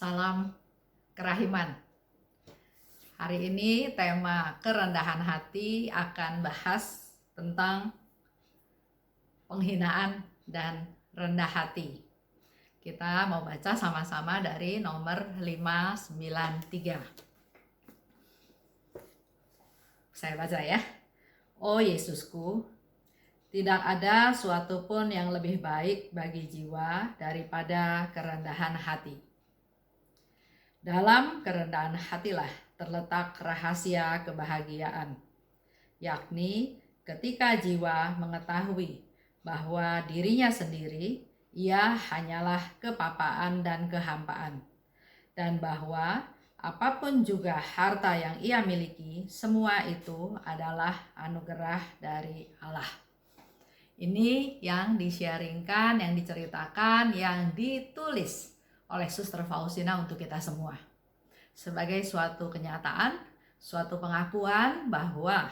Salam kerahiman. Hari ini tema kerendahan hati akan bahas tentang penghinaan dan rendah hati. Kita mau baca sama-sama dari nomor 593. Saya baca ya. Oh Yesusku, tidak ada suatu pun yang lebih baik bagi jiwa daripada kerendahan hati. Dalam kerendahan hatilah terletak rahasia kebahagiaan, yakni ketika jiwa mengetahui bahwa dirinya sendiri ia hanyalah kepapaan dan kehampaan, dan bahwa apapun juga harta yang ia miliki, semua itu adalah anugerah dari Allah. Ini yang di-sharingkan, yang diceritakan, yang ditulis oleh Suster Faustina untuk kita semua. Sebagai suatu kenyataan, suatu pengakuan bahwa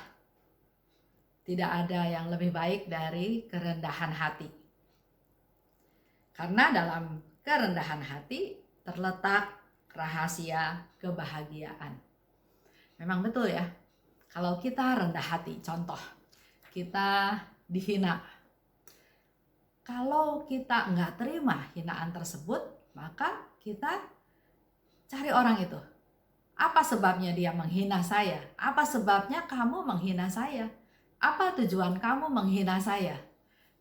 tidak ada yang lebih baik dari kerendahan hati. Karena dalam kerendahan hati terletak rahasia kebahagiaan. Memang betul ya, kalau kita rendah hati, contoh, kita dihina. Kalau kita nggak terima hinaan tersebut, maka kita cari orang itu. Apa sebabnya dia menghina saya? Apa sebabnya kamu menghina saya? Apa tujuan kamu menghina saya?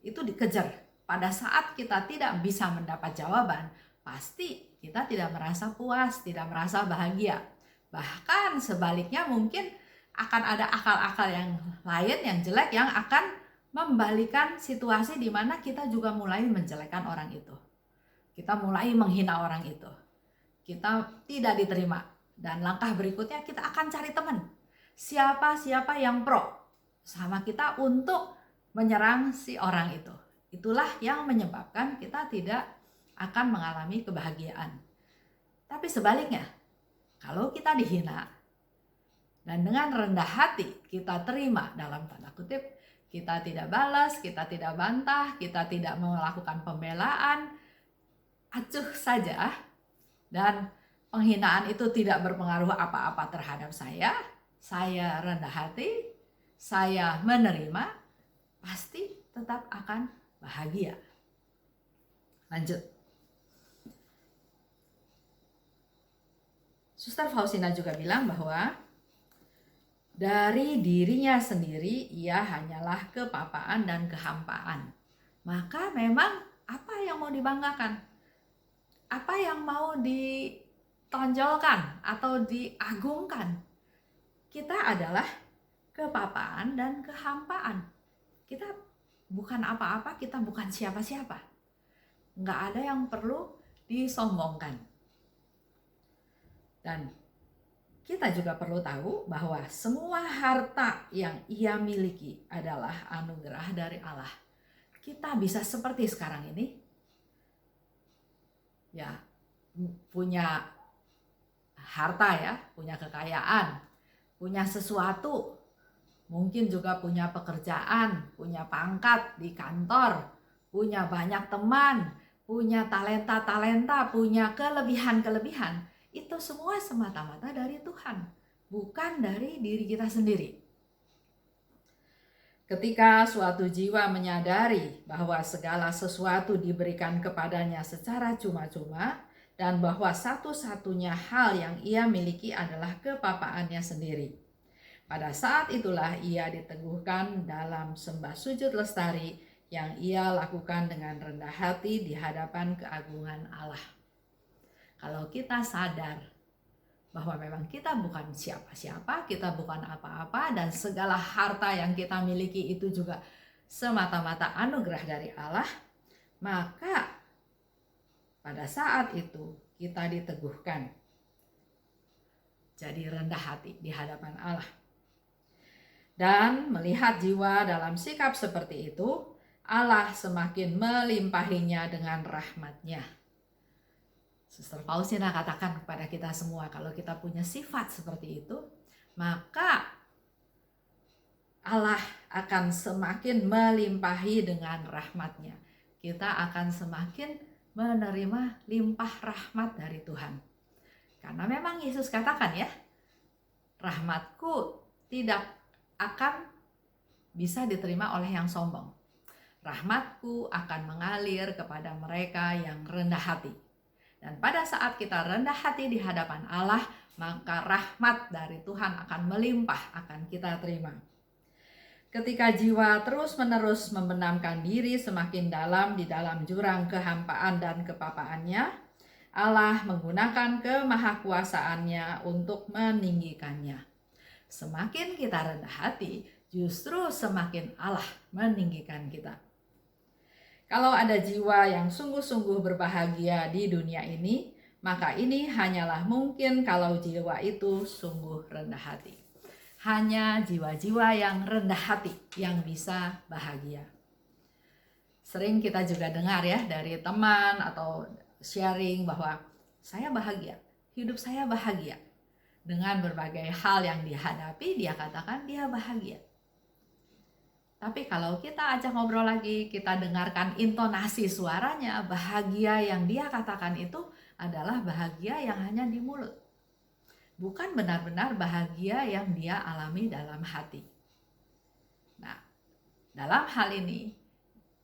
Itu dikejar. Pada saat kita tidak bisa mendapat jawaban, pasti kita tidak merasa puas, tidak merasa bahagia. Bahkan sebaliknya mungkin akan ada akal-akal yang lain, yang jelek, yang akan membalikan situasi di mana kita juga mulai menjelekkan orang itu. Kita mulai menghina orang itu. Kita tidak diterima. Dan langkah berikutnya kita akan cari teman. Siapa-siapa yang pro sama kita untuk menyerang si orang itu. Itulah yang menyebabkan kita tidak akan mengalami kebahagiaan. Tapi sebaliknya, kalau kita dihina dan dengan rendah hati kita terima dalam tanda kutip, kita tidak balas, kita tidak bantah, kita tidak melakukan pembelaan, acuh saja, dan penghinaan itu tidak berpengaruh apa-apa terhadap saya rendah hati, saya menerima, pasti tetap akan bahagia. Lanjut. Suster Faustina juga bilang bahwa dari dirinya sendiri ia hanyalah kepapaan dan kehampaan. Maka memang apa yang mau dibanggakan? Apa yang mau ditonjolkan atau diagungkan? Kita adalah kepapaan dan kehampaan. Kita bukan apa-apa, kita bukan siapa-siapa. Nggak ada yang perlu disombongkan. Dan kita juga perlu tahu bahwa semua harta yang ia miliki adalah anugerah dari Allah. Kita bisa seperti sekarang ini, ya, punya harta ya, punya kekayaan, punya sesuatu, mungkin juga punya pekerjaan, punya pangkat di kantor, punya banyak teman, punya talenta-talenta, punya kelebihan-kelebihan. Itu semua semata-mata dari Tuhan, bukan dari diri kita sendiri. Ketika suatu jiwa menyadari bahwa segala sesuatu diberikan kepadanya secara cuma-cuma dan bahwa satu-satunya hal yang ia miliki adalah kepapaannya sendiri, pada saat itulah ia diteguhkan dalam sembah sujud lestari yang ia lakukan dengan rendah hati di hadapan keagungan Allah. Kalau kita sadar bahwa memang kita bukan siapa-siapa, kita bukan apa-apa, dan segala harta yang kita miliki itu juga semata-mata anugerah dari Allah, maka pada saat itu kita diteguhkan jadi rendah hati di hadapan Allah. Dan melihat jiwa dalam sikap seperti itu, Allah semakin melimpahinya dengan rahmat-Nya. Suster Faustina katakan kepada kita semua, kalau kita punya sifat seperti itu, maka Allah akan semakin melimpahi dengan rahmat-Nya. Kita akan semakin menerima limpah rahmat dari Tuhan. Karena memang Yesus katakan ya, rahmatku tidak akan bisa diterima oleh yang sombong. Rahmatku akan mengalir kepada mereka yang rendah hati. Dan pada saat kita rendah hati di hadapan Allah, maka rahmat dari Tuhan akan melimpah, akan kita terima. Ketika jiwa terus-menerus membenamkan diri semakin dalam di dalam jurang kehampaan dan kepapaannya, Allah menggunakan kemahakuasaannya untuk meninggikannya. Semakin kita rendah hati, justru semakin Allah meninggikan kita. Kalau ada jiwa yang sungguh-sungguh berbahagia di dunia ini, maka ini hanyalah mungkin kalau jiwa itu sungguh rendah hati. Hanya jiwa-jiwa yang rendah hati yang bisa bahagia. Sering kita juga dengar ya dari teman atau sharing bahwa saya bahagia, hidup saya bahagia. Dengan berbagai hal yang dihadapi, dia katakan dia bahagia. Tapi kalau kita ajak ngobrol lagi, kita dengarkan intonasi suaranya, bahagia yang dia katakan itu adalah bahagia yang hanya di mulut. Bukan benar-benar bahagia yang dia alami dalam hati. Nah, dalam hal ini,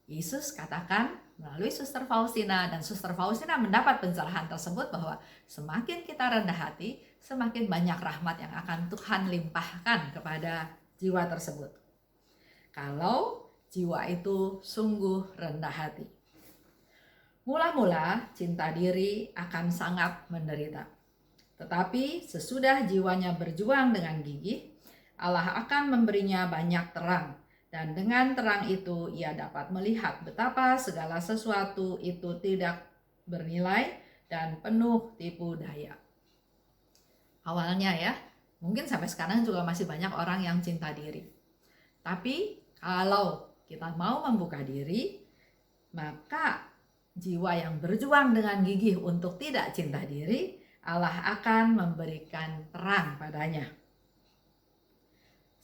Yesus katakan melalui Suster Faustina, dan Suster Faustina mendapat pencerahan tersebut bahwa semakin kita rendah hati, semakin banyak rahmat yang akan Tuhan limpahkan kepada jiwa tersebut. Kalau jiwa itu sungguh rendah hati. Mula-mula cinta diri akan sangat menderita. Tetapi sesudah jiwanya berjuang dengan gigih, Allah akan memberinya banyak terang. Dan dengan terang itu ia dapat melihat betapa segala sesuatu itu tidak bernilai dan penuh tipu daya. Awalnya ya, mungkin sampai sekarang juga masih banyak orang yang cinta diri. Tapi kalau kita mau membuka diri, maka jiwa yang berjuang dengan gigih untuk tidak cinta diri, Allah akan memberikan terang padanya.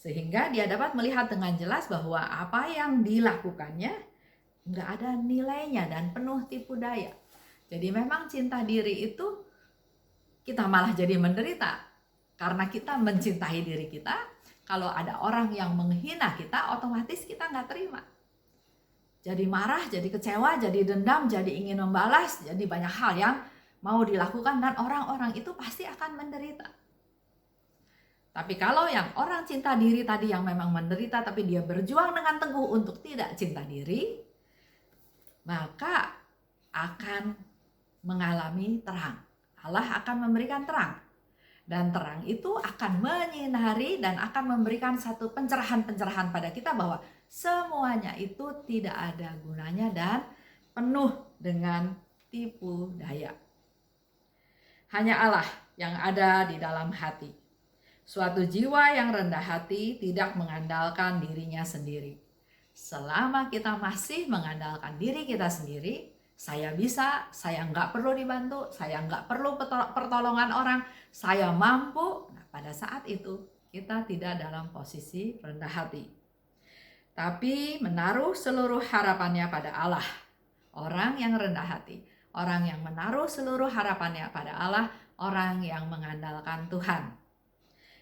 Sehingga dia dapat melihat dengan jelas bahwa apa yang dilakukannya nggak ada nilainya dan penuh tipu daya. Jadi memang cinta diri itu kita malah jadi menderita. Karena kita mencintai diri kita, kalau ada orang yang menghina kita, otomatis kita nggak terima. Jadi marah, jadi kecewa, jadi dendam, jadi ingin membalas, jadi banyak hal yang mau dilakukan dan orang-orang itu pasti akan menderita. Tapi kalau yang orang cinta diri tadi yang memang menderita tapi dia berjuang dengan teguh untuk tidak cinta diri, maka akan mengalami terang. Allah akan memberikan terang. Dan terang itu akan menyinari dan akan memberikan satu pencerahan-pencerahan pada kita bahwa semuanya itu tidak ada gunanya dan penuh dengan tipu daya. Hanya Allah yang ada di dalam hati. Suatu jiwa yang rendah hati tidak mengandalkan dirinya sendiri. Selama kita masih mengandalkan diri kita sendiri, saya bisa, saya nggak perlu dibantu, saya nggak perlu pertolongan orang, saya mampu. Nah, pada saat itu kita tidak dalam posisi rendah hati. Tapi menaruh seluruh harapannya pada Allah. Orang yang rendah hati, orang yang menaruh seluruh harapannya pada Allah, orang yang mengandalkan Tuhan.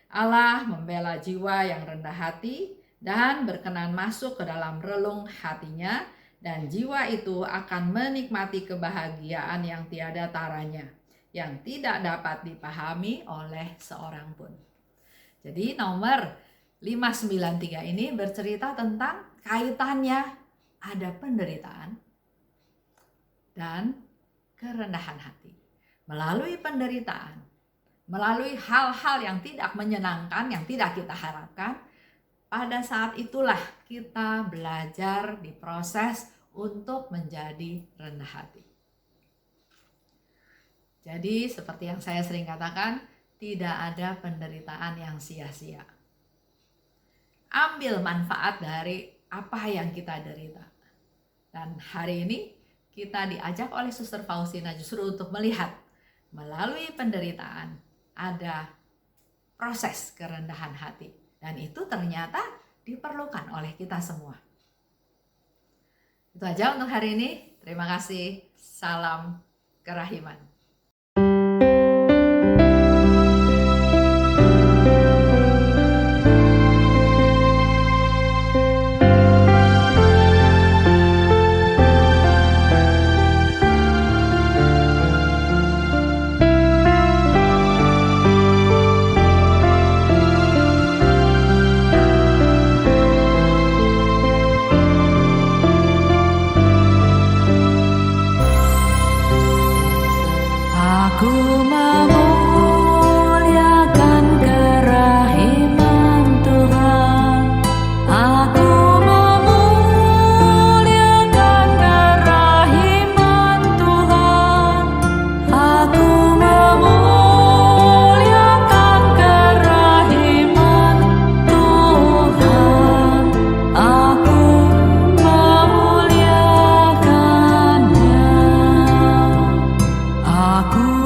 Allah membela jiwa yang rendah hati dan berkenan masuk ke dalam relung hatinya, dan jiwa itu akan menikmati kebahagiaan yang tiada taranya, yang tidak dapat dipahami oleh seorang pun. Jadi nomor 593 ini bercerita tentang kaitannya ada penderitaan dan kerendahan hati. Melalui penderitaan, melalui hal-hal yang tidak menyenangkan, yang tidak kita harapkan, pada saat itulah kita belajar diproses untuk menjadi rendah hati. Jadi seperti yang saya sering katakan, tidak ada penderitaan yang sia-sia. Ambil manfaat dari apa yang kita derita. Dan hari ini kita diajak oleh Suster Faustina justru untuk melihat melalui penderitaan ada proses kerendahan hati. Dan itu ternyata diperlukan oleh kita semua. Itu aja untuk hari ini. Terima kasih. Salam kerahiman. Aku memuliakan kerahiman Tuhan. Aku memuliakan kerahiman Tuhan. Aku memuliakan kerahiman Tuhan. Aku memuliakannya. Aku